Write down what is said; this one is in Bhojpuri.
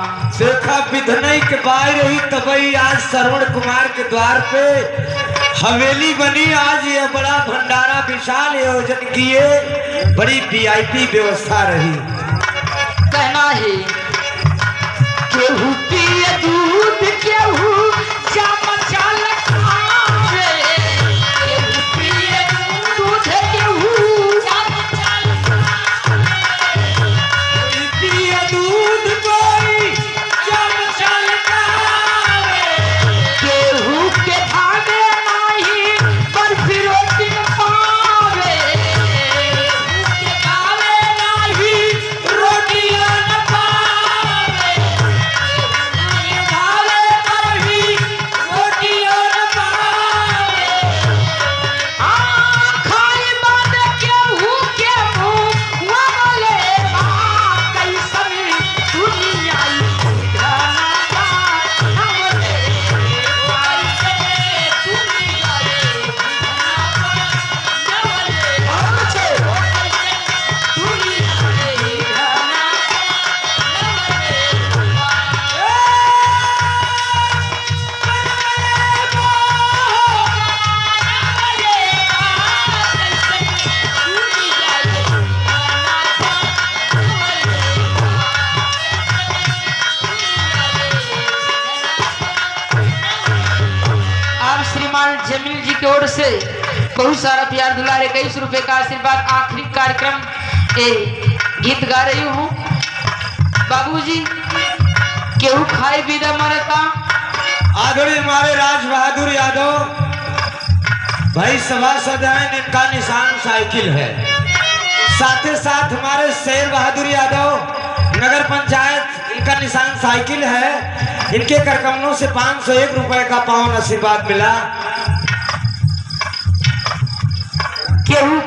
देखा विधनई के बाई रही तबई आज श्रवण कुमार के द्वार पे हवेली बनी। आज ये बड़ा भंडारा विशाल आयोजन किए, बड़ी वीआईपी व्यवस्था रही। कहना है केहू पिए दूध केहू जाम चाल खावे, केहू पिए दूध केहू जाम चाल कोई पिए दूध कोई जाम चाल खावे, केहू के भावे नाही बर्फी रोटी न पावे, केहू के भावे नाही रोटियां न पावे, ये भावे बरही रोटियां न पावे। खाई बाद केहू के मुँह वाले बात कैसन दुनिया धनवा हमरे कैसे दुनिया आप श्रीमान जमील जी की ओर से बहुत सारा प्यार दुलार 21 रुपए का आशीर्वाद। आखिरी कार्यक्रम गीत गा रही हूँ। बाबूजी केहू खाए बिना मरता, आदरणीय हमारे राज बहादुर यादव भाई सभा सदान, इनका निशान साइकिल है। साथ ही साथ हमारे शेर बहादुर यादव नगर पंचायत, इनका निशान साइकिल है। इनके करकमनों से 501 रुपए का पावन आशीर्वाद मिला। केहू